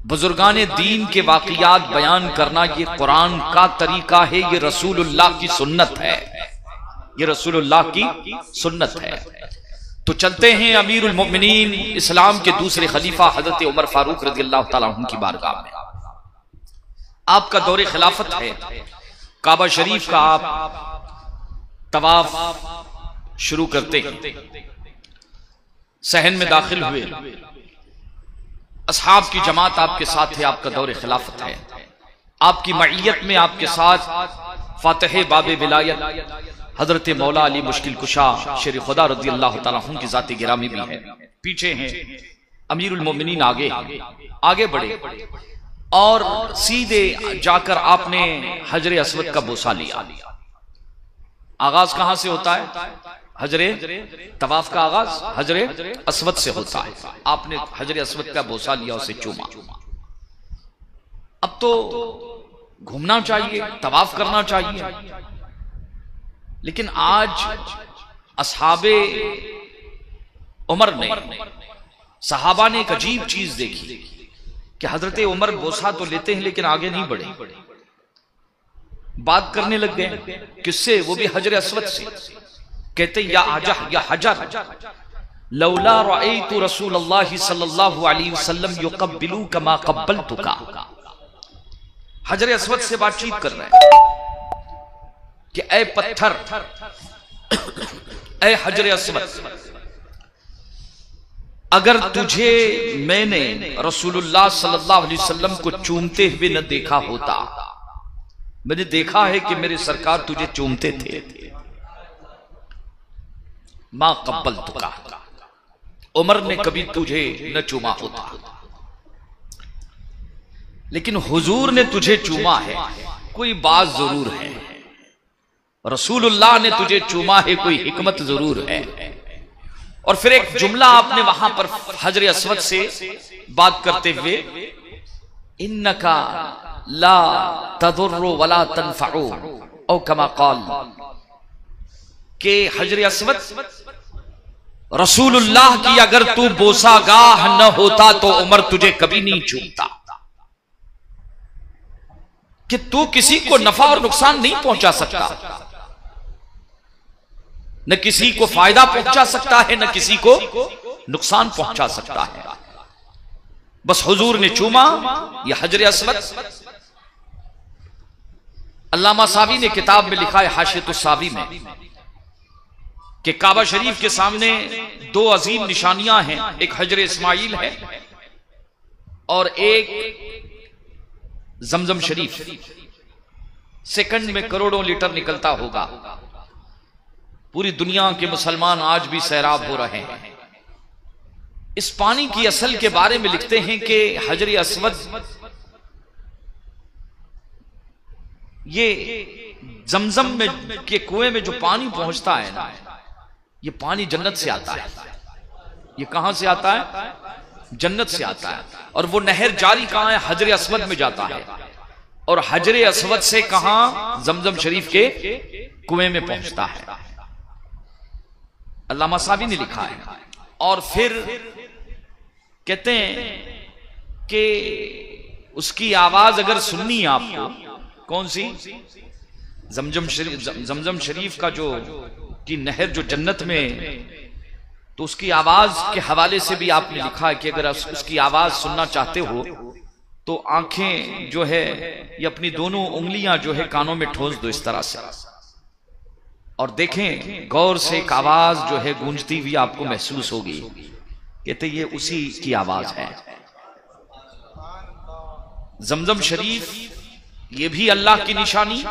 बुजुर्गान दीन के वाक़ियात बयान करना ये कुरान का तरीका है, ये रसूलुल्लाह की सुन्नत है, ये रसूलुल्लाह की सुन्नत है। तो चलते हैं अमीरुल मोमिनीन इस्लाम के दूसरे खलीफा हजरत उमर फारूक रज़ियल्लाहु ताला अन्हु की बारगाह में। आपका दौरे खिलाफत है, काबा शरीफ का आप तवाफ शुरू करते हैं, सहन में दाखिल हुए, असहाब की जमात आपके साथ है, आपका दौरे खिलाफत है। आपकी मईयत में आपके साथ फातिह बाबे विलायत हजरत मौला अली मुश्किल कुशा शेर खुदा रज़ियल्लाहु ताला अन्हु की जाती गिरामी भी है। पीछे हैं अमीरुल मोमिनीन, आगे बढ़े और सीधे जाकर आपने हजरे अस्वद का बोसा लिया। आगाज कहां से होता है? हजरे तवाफ का आगाज हजरे अस्वद से होता है। आपने हजरे अस्वद का बोसा लिया, उसे चूमा। अब तो घूमना चाहिए, तवाफ करना चाहिए, लेकिन आज असहाबे उमर ने, सहाबा ने एक अजीब चीज देखी कि हजरत उमर बोसा तो लेते हैं लेकिन आगे नहीं बढ़े, बात करने लग गए। किससे? वो भी हजर अस्वद से। कहते या आजह या हजर लौला रअयतु रसूलुल्लाह सल्लल्लाहु अलैहि वसल्लम युक़ब्बिलू कमा क़ब्बलतुका। हजर अस्वद से बातचीत कर रहे हैं कि ऐ पत्थर, ऐ हजर अस्वद, अगर तुझे मैंने रसूलुल्लाह सल्लल्लाहु अलैहि वसल्लम को चूमते हुए न देखा होता, मैंने देखा है कि मेरे सरकार तुझे चूमते थे, मा क़ब्बलतुका, उमर ने कभी तुझे न चूमा होता, लेकिन हुजूर ने तुझे चूमा है, कोई बात जरूर है। रसूलुल्लाह ने तुझे चूमा है, कोई हिकमत जरूर है। और फिर एक जुमला आपने वहां पर हजर अस्वद से बात करते हुए, इन्नका ला तदुर्रु वला तनफउ औ कमा क़ाल, के हजर अस्वद रसूलुल्लाह की अगर तू बोसागाह न होता तो उमर तुझे कभी नहीं चूमता, कि तू किसी को नफा और नुकसान नहीं पहुंचा सकता, न किसी को फायदा पहुंचा सकता है, न किसी को नुकसान पहुंचा सकता है। बस हुजूर ने चूमा, यह हजर अस्वद। अल्लामा सावी ने किताब में लिखा है हाशियतुस सावी में कि काबा शरीफ के सामने दो अजीम निशानियां हैं, एक हजर इस्माइल है और एक जमजम शरीफ। सेकंड में करोड़ों लीटर निकलता होगा। पूरी दुनिया के मुसलमान आज भी सैराब हो रहे हैं। इस पानी की असल के बारे में लिखते हैं कि हजर अस्वद ये जमजम में के कुएं में जो पानी पहुंचता है ना, ये पानी जन्नत से आता है। ये कहां से आता है? जन्नत से आता है। और वो नहर जारी कहां है? हजर अस्वद में जाता है। और हजर अस्वद से कहां? जमजम शरीफ के कुएं में पहुंचता है। अल्लामा सावी ने लिखा है। और फिर कहते हैं कि उसकी आवाज अगर सुननी है आपको, कौन सी? जमजम शरीफ। जमजम शरीफ का जो की नहर जो जन्नत में, तो उसकी आवाज के हवाले से भी आपने लिखा है कि अगर उसकी आवाज सुनना चाहते हो तो आंखें जो है ये अपनी दोनों उंगलियां जो है कानों में ठोस दो इस तरह से, और देखें गौर से, एक आवाज जो है गूंजती हुई आपको महसूस होगी। कहते ये उसी की आवाज है। जमजम शरीफ ये भी अल्लाह की निशानी,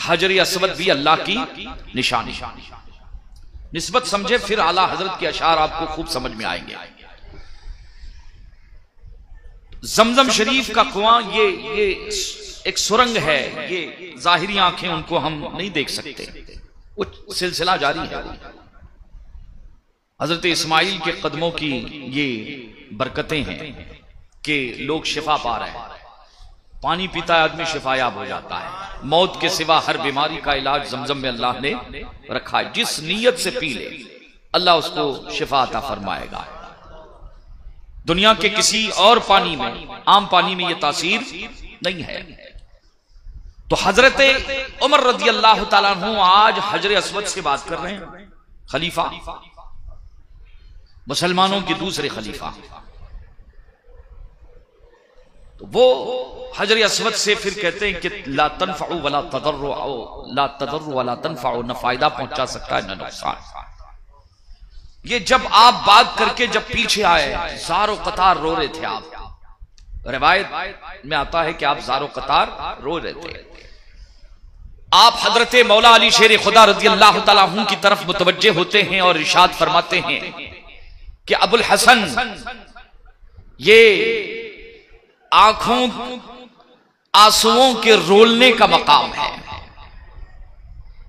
हजर अस्वद भी अल्लाह की निशानी। निस्बत समझे फिर आला हजरत के अशार आपको खूब समझ में आएंगे। जमजम शरीफ का कुआं ये एक सुरंग है, ये जाहिरी आंखें उनको हम नहीं देख सकते, वो सिलसिला जारी है। हजरत इस्माइल के कदमों की ये बरकतें हैं कि लोग शिफा पा रहे हैं। पानी पीता है आदमी, शिफायाब हो जाता है। मौत के सिवा हर बीमारी का इलाज जमजम में अल्लाह ने रखा है। जिस नीयत से पी ले अल्लाह उसको शिफा अता फरमाएगा। दुनिया के किसी और पानी में, आम पानी में यह तासीर नहीं है। तो हजरत उमर रजी अल्लाह ताला अन्हु आज हजर अस्वद से बात कर रहे हैं, खलीफा, मुसलमानों के दूसरे खलीफा। तो वो हजर अस्वद से फिर कहते हैं कि ला तनफ़उ वला तदर्रु, ला तदर्रु वला तनफ़उ, न फायदा पहुंचा सकता है न नुकसान। ये जब आप बात करके जब पीछे आए, ज़ारो कतार रो रहे थे आप। रिवायत में आता है कि आप ज़ारो कतार रो रहे थे। आप हजरत मौला अली शेर खुदा रज़ी अल्लाह तआला अन्हु की तरफ मुतवज्जे होते हैं और इरशाद फरमाते हैं कि अबुल हसन, ये आंखों आंसुओं के रोलने का मकाम है,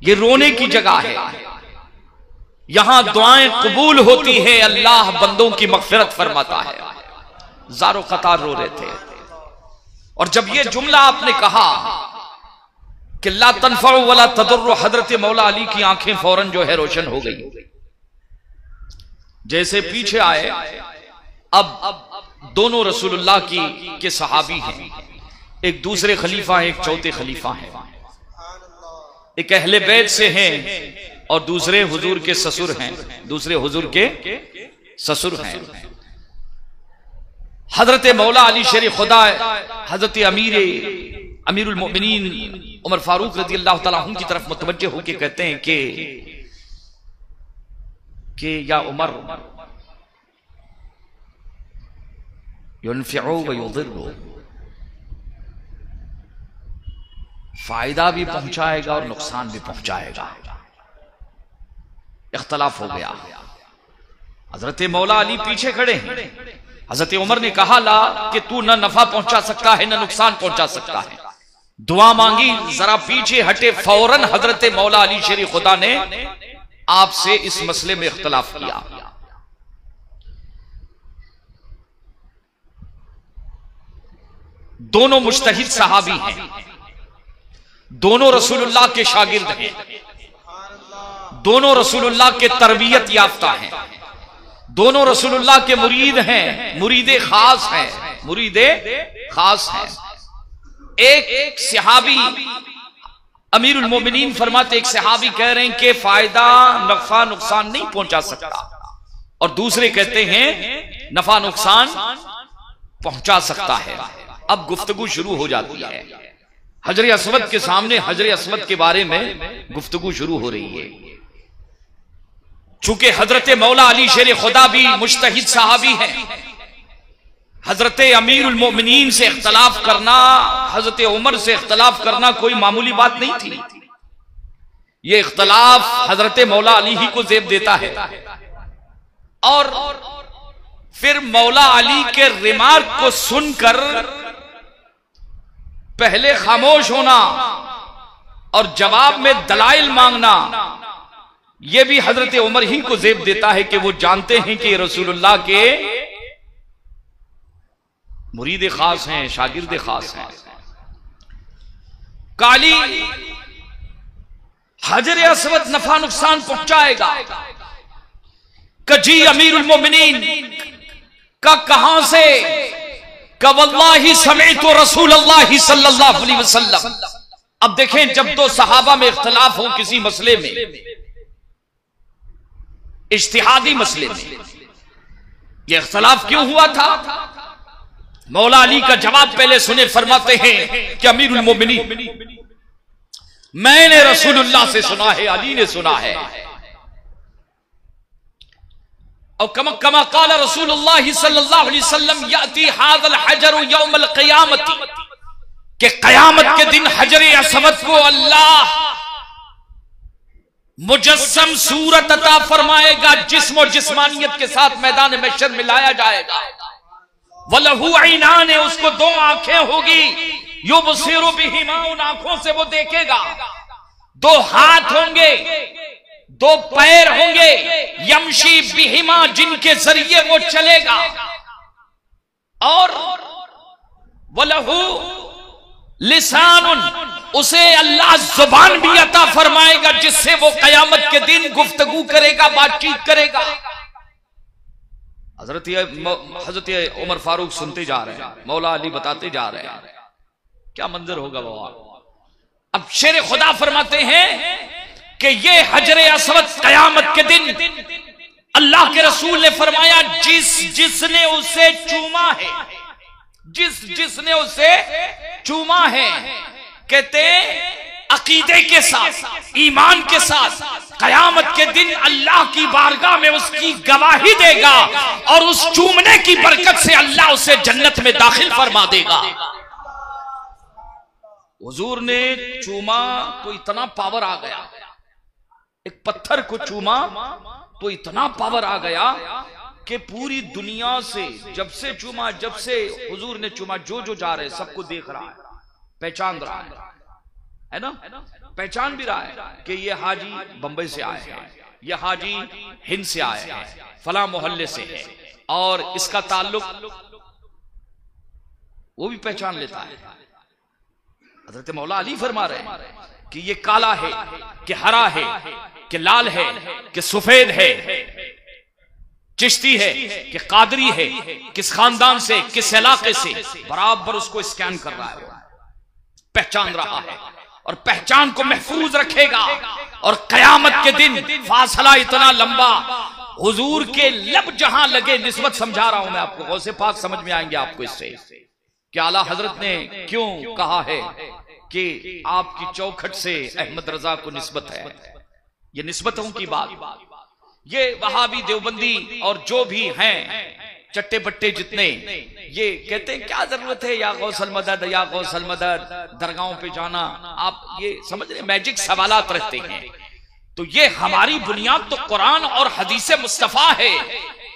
ये रोने की जगह है, यहां दुआएं कबूल होती है, अल्लाह बंदों की मगफिरत फरमाता है। ज़ारो कतार रो रहे थे। और जब ये जुमला आपने कहा कि ला तनफ़उ वला तदर्रु, हजरत मौला अली की आंखें फौरन जो है रोशन हो गई। जैसे पीछे आए, अब दोनों रसूलुल्लाह के सहाबी हैं, एक दूसरे खलीफा हैं, एक चौथे खलीफा हैं, एक अहले बैत से हैं और दूसरे हुजूर के ससुर हैं, दूसरे हुजूर के ससुर हैं। हजरत मौला अली शेर खुदा हजरत अमीरुल मोमिनीन उमर फारूक रज़ी अल्लाह तआला अन्हु की तरफ मुतवज्जे होकर कहते हैं कि या उमर, युनफ़िउ व युज़िरु, फायदा भी पहुंचाएगा और नुकसान भी पहुंचाएगा। इख्तलाफ हो गया। हजरत मौला अली पीछे खड़े हैं। हजरत उमर ने कहा ला कि तू न नफा पहुंचा सकता है न नुकसान पहुंचा सकता है। दुआ मांगी, जरा पीछे हटे। फौरन हजरत मौला अली शेर खुदा ने आपसे इस मसले में इख्तलाफ किया। दोनों मुज्तहिद सहाबी हैं, दोनों रसूलुल्लाह के शागिर्द हैं, दोनों रसूलुल्लाह के तरबियत याफ्ता हैं, दोनों रसूलुल्लाह के मुरीद हैं, मुरीदे खास हैं, मुरीदे खास हैं। एक सहाबी अमीरुल मोमिनीन फरमाते, एक सहाबी कह रहे हैं कि फायदा नफा नुकसान नहीं पहुंचा सकता, और दूसरे कहते हैं नफा नुकसान पहुंचा सकता है। अब गुफ्तगू शुरू हो जाती है। हजर अस्वद के सामने हजर अस्वद के बारे में गुफ्तगू शुरू हो रही है। चूंकि हजरत मौला अली शेर खुदा भी मुज्तहिद सहाबी हैं, हजरत अमीरुल मोमिनीन से इख्तलाफ करना, हजरत उमर से इख्तलाफ करना कोई मामूली बात नहीं थी। यह इख्तलाफ हजरत मौला अली ही को जेब देता है। और फिर मौला अली के रिमार्क को सुनकर पहले खामोश होना और जवाब में दलाइल मांगना, यह भी हजरत उमर ही को जेब देता है कि वो जानते हैं कि रसूलुल्लाह के मुरीद खास हैं, शागिर्द खास हैं। काली हजर अस्वद नफा नुकसान पहुंचाएगा, कजी अमीरुल मोमिनीन का कहां से, वल्लाहि समिअतु रसूलुल्लाह सल्लल्लाहु अलैहि वसल्लम। अब देखें, जब दो सहाबा में इख्तलाफ हो किसी मसले में, इज्तिहादी मसले में, यह इख्तलाफ क्यों हुआ था? मौला अली का जवाब पहले सुने। फरमाते हैं कि अमीरुल मोमिनीन, मैंने रसूलुल्लाह से सुना है, अली ने सुना है। और कमा क़ाल रसूलुल्लाह सल्लल्लाहु अलैहि वसल्लम याती हाज़ल हजर यौमल क़ियामती, कि क़यामत के दिन हजर अस्वद को अल्लाह मुजस्सम सूरत अता फरमाएगा, जिस्म और जिस्मानियत के साथ मैदान महशर में लाया जाएगा। वलहु ऐनान, उसको दो आंखें होगी, युबसिरु बिहिमा, उन आंखों से वो देखेगा। दो हाथ होंगे, दो पैर होंगे, यमशी बिहिमा, जिनके जरिए वो चलेगा। और वलहु लिसानुन, उसे अल्लाह जुबान भी अता फरमाएगा, जिससे वो कयामत के दिन गुफ्तगू करेगा, बातचीत करेगा। हजरत उमर फारूक सुनते जा रहे हैं, मौला अली बताते जा रहे हैं, क्या मंजर होगा बाबा। अब शेर खुदा फरमाते हैं कि ये हजरे असवद कयामत के दिन अल्लाह के रसूल ने फरमाया जिसने उसे चूमा है, जिसने उसे चूमा है, कहते अकीदे के साथ, ईमान के साथ कयामत के दिन अल्लाह की बारगाह में उसकी गवाही देगा और उस चूमने की बरकत से अल्लाह उसे जन्नत में दाखिल फरमा देगा। हुजूर ने चूमा तो इतना पावर आ गया, एक पत्थर को चूमा तो इतना पावर आ गया कि पूरी दुनिया से जब से चूमा, जब से हुजूर ने चूमा, जो जा रहे सबको देख रहा है, पहचान रहा है ना, पहचान भी रहा है कि ये हाजी बंबई से आए हैं, ये हाजी हिंद से आए हैं, फला मोहल्ले से है, और इसका ताल्लुक वो भी पहचान लेता है। हजरत मौला अली फरमा रहे हैं कि ये काला है कि हरा है कि लाल है कि सफेद है, चिश्ती है कि कादरी है, किस खानदान से, किस इलाके से, बराबर उसको स्कैन कर रहा है, पहचान रहा है और पहचान को महफूज रखेगा। और कयामत के दिन फासला इतना लंबा, हुजूर के लब जहां लगे, निस्बत समझा रहा हूं मैं आपको, गौसे पाक समझ में आएंगे आपको इससे कि आला हजरत ने क्यों कहा है कि आपकी चौखट से अहमद रजा को निस्बत है। ये निस्बतों की बात, ये वहाबी देवबंदी और जो भी हैं चट्टे बट्टे जितने, ये कहते हैं क्या जरूरत है या गौसल मदद, या गौसल मदद, दरगाहों पे जाना, आप ये समझ रहे मैजिक सवालात रहते हैं। तो ये हमारी बुनियाद तो कुरान और हदीस मुस्तफा है,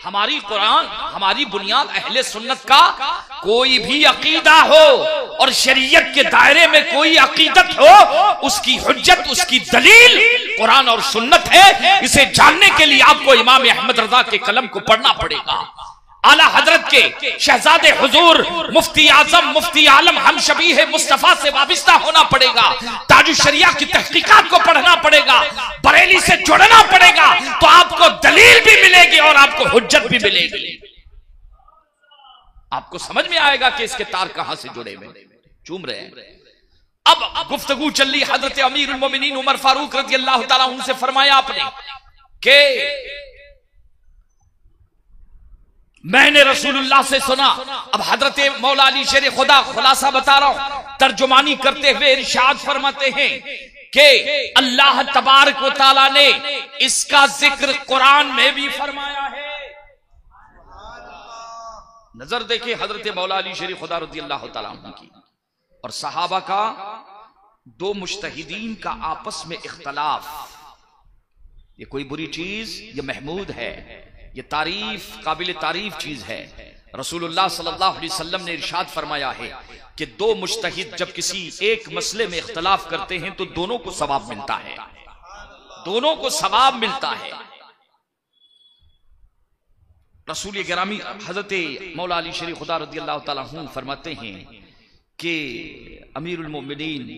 हमारी कुरान, हमारी बुनियाद अहले सुन्नत का कोई भी अकीदा हो और शरीयत के दायरे में कोई अकीदत हो, उसकी हुज्जत, उसकी दलील कुरान और सुन्नत है। इसे जानने के लिए आपको इमाम अहमद रजा के कलम को पढ़ना पड़ेगा, आला हजरत के शहजादे हुजूर मुफ्ती आजम मुफ्ती आलम हम शबीह मुस्तफा से वाबिस्ता होना पड़ेगा, ताजु शरिया की तहकीकात को पढ़ना पड़ेगा, बरेली से जुड़ना पड़ेगा, तो आपको दलील भी मिलेगी और आपको हुज्जत भी मिलेगी। आपको समझ में आएगा कि इसके तार कहां से जुड़े हुए, चूम रहे हैं। अब गुफ्तगू चल रही हजरत अमीरुल मोमिनीन उमर फारूक रज़ी अल्लाह ताला उनसे फरमाया आपने कि मैंने रसूलुल्लाह से सुना। अब हजरत मौला अली शेर खुदा खुलासा बता रहा हूं, तर्जुमानी करते हुए इरशाद फरमाते हैं कि अल्लाह तबारक व तआला ने इसका जिक्र कुरान में भी फरमाया है। नजर देखिए हजरत मौला अली शेर खुदा रज़ी अल्लाह तआला अन्हु की और सहाबा का, दो मुज्तहिदीन का आपस में इख्तलाफ, ये कोई बुरी चीज, ये महमूद है, ये तारीफ, काबिल तारीफ चीज है। रसूलुल्लाह सल्लल्लाहु अलैहि वसल्लम ने इरशाद फरमाया है कि दो मुज्तहिद जब किसी एक मसले में इख्तलाफ करते हैं तो दोनों को सवाब मिलता है, दोनों को सवाब मिलता है। रसूल गिरामी हजरत मौला अली शरीफ खुदा रज़ी अल्लाह ताला अन्हु फरमाते हैं कि अमीरुल मोमिनीन,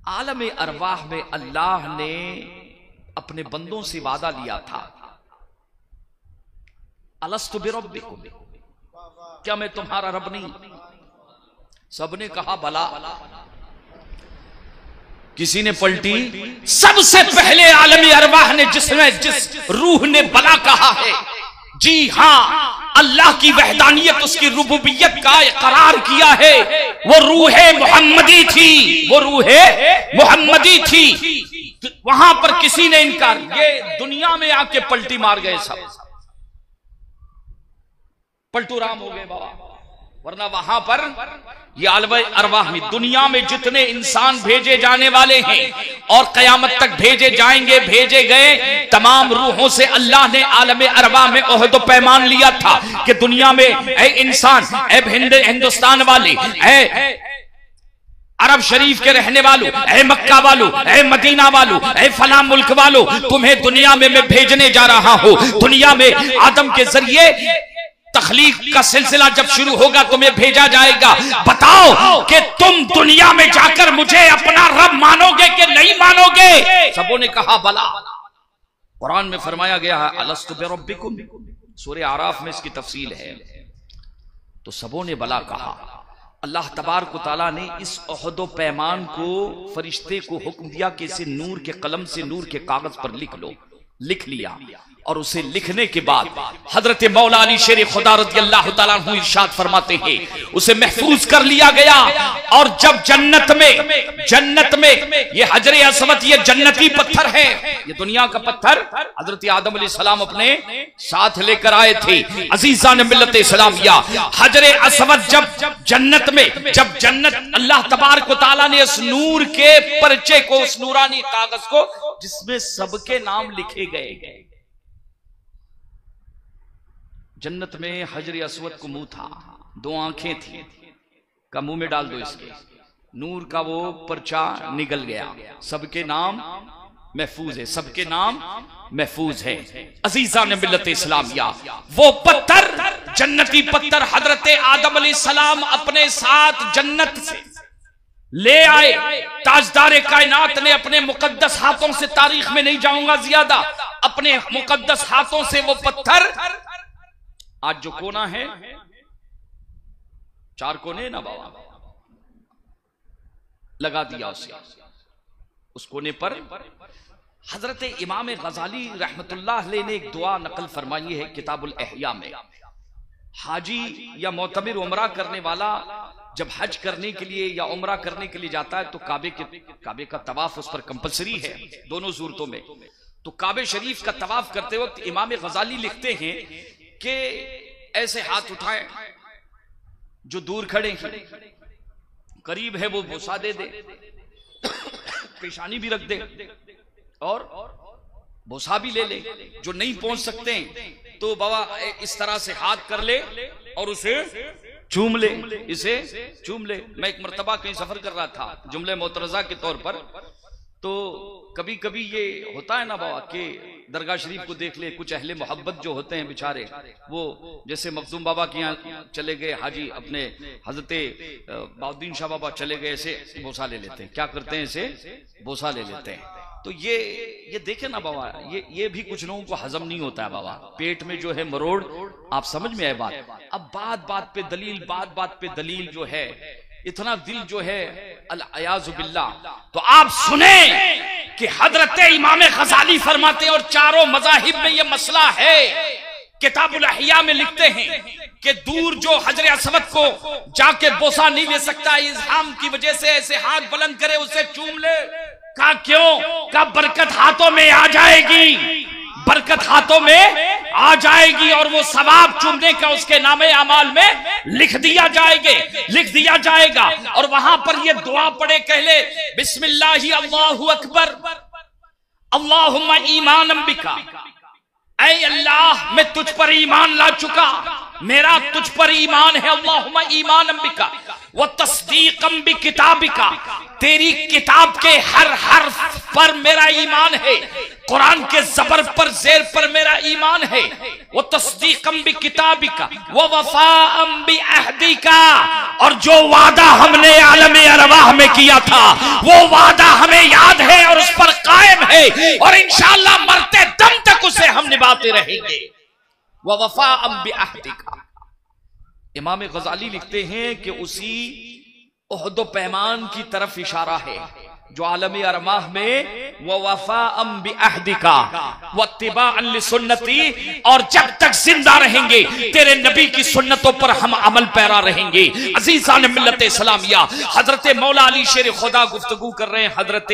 आलम अरवाह में अल्लाह ने अपने बंदों से वादा लिया था, अलस्तु बिरब्बिकुम, क्या मैं तुम्हारा रब नहीं? सबने कहा भला। किसी ने पलटी, सबसे पहले आलमी अरवाह ने जिस रूह ने बला कहा है, जी हां, अल्लाह की वहदानियत, उसकी रुबूबियत का इकरार किया है, वो रूह मोहम्मदी थी, वो रूह मोहम्मदी थी। वहां पर किसी ने इनकार, ये दुनिया में आके पलटी मार गए, सब पलटू राम हो गए बाबा, वरना वहां पर ये आलम अरवाह में दुनिया में जितने इंसान भेजे जाने वाले हैं और कयामत तक भेजे जाएंगे, भेजे गए तमाम रूहों से अल्लाह ने आलम अरवाह में ओहद व पैमान लिया था कि दुनिया में ए इंसान, ए हिंदुस्तान वाले, ए अरब शरीफ के रहने वालों, ए मक्का वालों, ए मदीना वालों, ए फला मुल्क वालों, तुम्हें दुनिया में मैं भेजने जा रहा हूं। दुनिया में आदम के जरिए तखलीक का सिलसिला जब शुरू होगा तुम्हें भेजा जाएगा। बताओ कि तुम दुनिया में जाकर मुझे अपना रब मानोगे कि नहीं मानोगे? सबों ने कहा भला। कुरान में फरमाया गया है अलस्तु बिरब्बिकुम, सूरह आराफ में इसकी तफसील है। तो सबों ने भला कहा। अल्लाह तबारक व तआला ने इस अहद व पैमान को फरिश्ते को हुक्म दिया कि इसे नूर के कलम से नूर के कागज पर लिख लो। लिख लिया और उसे लिखने के बाद हजरत मौला अली शेर खुदा रज़ी अल्लाह तआला अन्हु इरशाद फरमाते हैं उसे महफूज कर लिया गया। और जब जन्नत में ये हजरे अस्वद, ये जन्नती पत्थर है, ये दुनिया का पत्थर हजरत आदम अलैहिस्सलाम अपने साथ लेकर आए थे। अजीजा ने मिल्लत इस्लामिया, हजरे अस्वद जब जन्नत अल्लाह तबारक व तआला ने इस नूर के पर्चे को, उस नूरानी कागज को जिसमें सबके नाम लिखे गए, जन्नत में हजरे अस्वद को मुंह था, 2 आंखें थी, का मुंह में डाल दो इसके, नूर का वो पर्चा निकल गया, सबके नाम महफूज है, सबके नाम महफूज है। अजीजा ने मिल्लत इस्लामिया, वो पत्थर, जन्नती पत्थर हजरत आदम अलैहिस्सलाम अपने साथ जन्नत से ले आए। ताजदार कायनात ने अपने मुकद्दस हाथों से, तारीख में नहीं जाऊंगा ज्यादा, अपने मुकद्दस हाथों से वो पत्थर, आज जो कोना है, 4 कोने ना बाबा, लगा दिया उस कोने पर। हजरत इमाम गजाली रहमतुल्लाह अलैह ने एक दुआ नकल फरमाई है किताबुल एहया में। हाजी या मोतमिर उमरा करने वाला जब हज करने के लिए या उमरा करने के लिए जाता है तो काबे का तवाफ उस पर कंपलसरी है दोनों सूरतों में। तो काबे शरीफ का तवाफ करते वक्त इमाम गजाली लिखते हैं कि ऐसे हाथ उठाएं, जो दूर खड़े हैं, करीब है वो बोसा दे दे, पेशानी भी रख दे और बोसा भी ले ले, जो नहीं पहुंच सकते तो बाबा इस तरह से हाथ कर ले और उसे चूम ले, इसे चूम ले। मैं एक मर्तबा कहीं सफर कर रहा था जुमले मोतरजा के तौर पर, तो कभी कभी ये होता है ना बाबा कि दरगाह शरीफ को देख ले, कुछ अहले मोहब्बत जो होते हैं बेचारे, वो जैसे मखदूम बाबा के यहाँ चले गए हाजी, अपने हजरत बाउद्दीन शाह बाबा चले गए, ऐसे बोसा ले लेते हैं। क्या करते हैं? ऐसे बोसा ले लेते हैं। तो ये देखे ना बाबा, ये भी कुछ लोगों को हजम नहीं होता है बाबा, पेट में जो है मरोड़, आप समझ में आए बात। अब बात पे दलील, बात पे दलील जो है, इतना दिल जो है अल-अयाज़ु बिल्लाह। तो आप सुने कि हजरत इमाम गजाली फरमाते हैं, और चारों मज़ाहिब में ये मसला है, किताबुल अहिया में लिखते हैं कि दूर जो हजरे अस्वद को जाके बोसा नहीं ले सकता, इज़हाम की वजह से ऐसे हाथ बुलंद करे, उसे चूम ले। का क्यों? का बरकत हाथों में आ जाएगी, बरकत हाथों में आ जाएगी और वो सवाब चूमने का उसके नामे अमाल में लिख दिया जाएगा। और वहां पर ये दुआ पढ़े, कहले बिस्मिल्लाहि अल्लाहु अकबर अल्लाहुम्मा ईमानम बिका, ऐ अल्लाह मैं तुझ पर ईमान ला चुका, मेरा तुझ पर ईमान है। अल्लाहुम्मा ईमानम बिका व तस्दीकम बि किताबिका, तेरी किताब के हर हर्फ पर मेरा ईमान है, कुरान के ज़बर पर ज़ेर पर मेरा ईमान है। वो तस्दीकम बि किताबिका व वफ़ाअम बि अहदिका, और जो वादा हमने आलमे अरवाह में किया था वो वादा हमें याद है और उस पर कायम है, और इंशाअल्लाह मरते दम तक उसे हम निभाते रहेंगे। व वफ़ाअम बि अहदिका। इमाम गजाली लिखते हैं कि उसी उहद पैमान की तरफ इशारा है जो आलमी अरमाह में व वफ़ाअम बि अहदिका व इत्तिबाअन लिसुन्नती, और जब तक जिंदा रहेंगे तेरे नबी की सुन्नतों पर हम अमल पैरा रहेंगे। अज़ीज़ान मिल्लत इस्लामिया, हजरत मौला अली शेर खुदा गुफ्तगू कर रहे हैं हजरत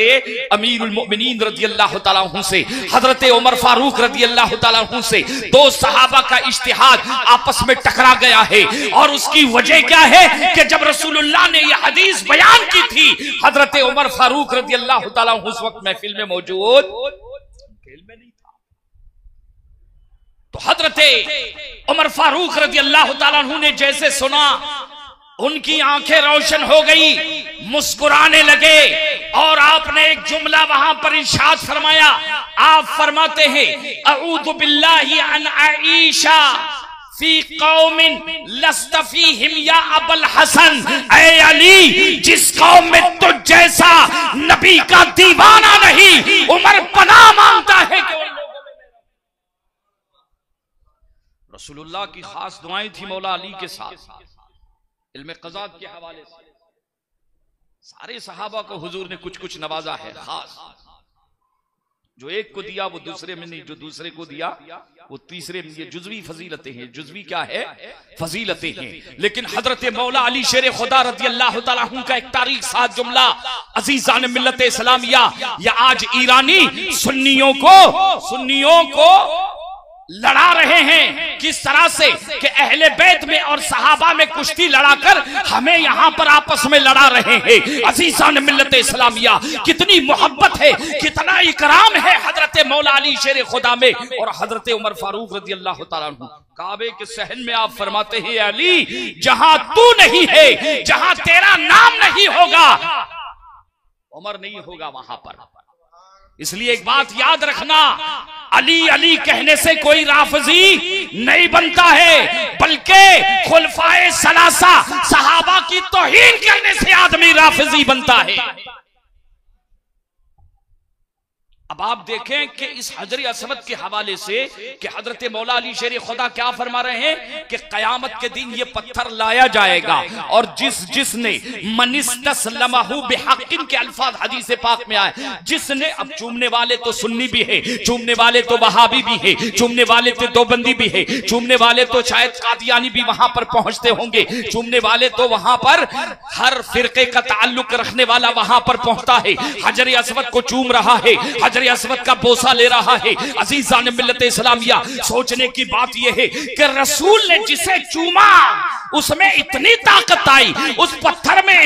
अमीरुल मोमिनीन रज़ियल्लाहु तआला अन्हु से, हजरत उमर फारूक रज़ियल्लाहु तआला अन्हु से। 2 सहाबा का इज्तिहाद आपस में टकरा गया है, और उसकी वजह क्या है कि जब रसूलुल्लाह ने यह हदीस बयान की थी, हजरत उमर फारूक रज़ियल्लाहु तआला अन्हु उस वक्त महफिल में मौजूद, खेल में नहीं था। तो हजरत उमर फारूक रज़ियल्लाहु तआला अन्हु ने जैसे सुना, उनकी आंखें रोशन हो गई, मुस्कुराने लगे, और आपने एक जुमला वहां पर इरशाद फरमाया। आप फरमाते हैं, अऊज़ु बिल्लाहि अन आईशा फी कौमिन लस्त फीहिम या अबुल हसन, ऐ अली जिस कौम में तुझ जैसा नबी का दीवाना नहीं, उमर पनाह मांगता है कि उन लोगों में रसूलुल्लाह की खास दुआएं थी मौला अली के साथ इल्म क़ज़ा के हवाले से। सारे सहाबा को हुजूर ने कुछ कुछ नवाजा है खास। जो एक को दिया वो दूसरे में नहीं, जो दूसरे को दिया वो तीसरे में। ये जुज़वी फजीलतें हैं। जुज़वी क्या है? फजीलतें हैं। लेकिन हजरत मौला अली शेर खुदा रज़ी अल्लाह तआला अन्हु का एक तारीख साथ जुमला अजीज़ान मिल्लत इस्लामिया, या आज ईरानी सुन्नियों को लड़ा रहे हैं किस तरह से कि अहले बैत में और सहाबा में कुश्ती लड़ाकर हमें यहां पर आपस में लड़ा रहे हैं। अजीज़ान मिल्लत इस्लामिया, कितनी मोहब्बत है, कितना इकराम है हजरत मौला अली शेर खुदा में और हजरत उमर फारूक रज़ी अल्लाह तआला अन्हु। काबे के सहन में आप फरमाते हैं, अली जहां तू नहीं है, जहां तेरा नाम नहीं होगा, उमर नहीं होगा वहां पर। इसलिए एक बात याद रखना, अली अली कहने से कोई राफजी नहीं बनता है, बल्कि खुलफाए सलासा सहाबा की तौहीन करने से आदमी राफजी बनता है। अब आप देखें कि इस हजर असवद के हवाले से कि हजरत मौला अली शेर खुदा क्या फरमा रहे हैं कि कयामत के दिन ये पत्थर लाया जाएगा और जिसने मनिस्तस्लमहु बिहक्किन के अल्फाज हदीस पाक में आए, जिसने, अब चूमने वाले तो सुन्नी भी है, चूमने वाले तो वहाबी भी है, चूमने वाले तो देवबंदी भी है, चूमने वाले तो शायद कादियानी भी वहां पर पहुंचते होंगे, चूमने वाले तो वहां पर हर फिरके का ताल्लुक रखने वाला वहां पर पहुंचता है, हजर असवद को चूम रहा है, हजर असवद का बोसा ले रहा है। अजीज़ान मिल्लत इस्लामिया, सोचने की बात यह है कि रसूल ने जिसे चूमा उसमें इतनी ताकत आई, उस पत्थर में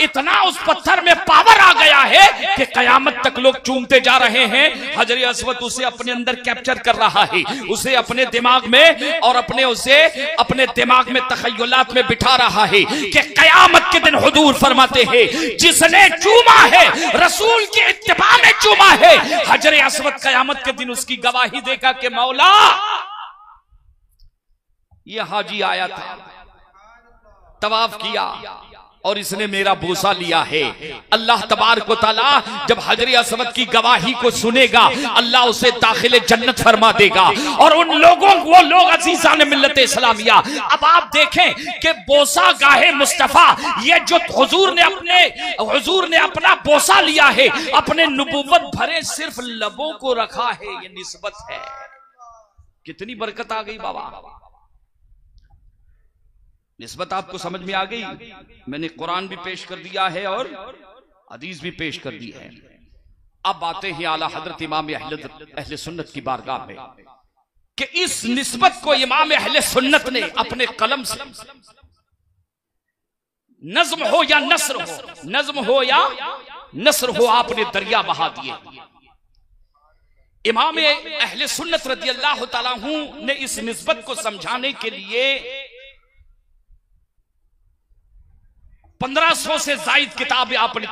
इतना उस पत्थर में पावर आ गया है कि कयामत तक लोग चूमते जा रहे हैं। हजर असवद उसे अपने अंदर कैप्चर कर रहा है, उसे अपने दिमाग में और अपने दिमाग में तखय्युलात में बिठा रहा है कि कयामत के दिन हुजूर फरमाते हैं, जिसने चूमा है, रसूल की इत्तिबा में चूमा है, हजर असवद कयामत के दिन उसकी गवाही देगा कि मौला ये हाजी आया था, तवाफ किया और इसने मेरा बोसा लिया है। अल्लाह तबारक व तआला जब हजर असवद की गवाही को सुनेगा, अल्लाह उसे दाखिले जन्नत फरमा देगा। और उन लोगों, वो लोग अजीज़ान मिल्लत इस्लामिया, अब आप देखें कि बोसा गाहे मुस्तफा, ये जो हुजूर ने अपना बोसा लिया है, अपने नबुव्वत भरे सिर्फ लबों को रखा है, ये निस्बत है। कितनी बरकत आ गई बाबा, निस्बत आपको समझ में आ गई। मैंने कुरान भी पेश कर दिया है और हदीस भी पेश कर दी है। अब बातें हैं आला हजरत इमाम अहले सुन्नत की बारगाह में कि इस निस्बत को इमाम अहले सुन्नत ने अपने कलम से, नज्म हो या नस्र हो, आपने दरिया बहा दिए। इमाम अहले सुन्नत रज़ी अल्लाह तआला अन्हु ने इस निस्बत को समझाने के लिए 1500 से जायद किताबें आपने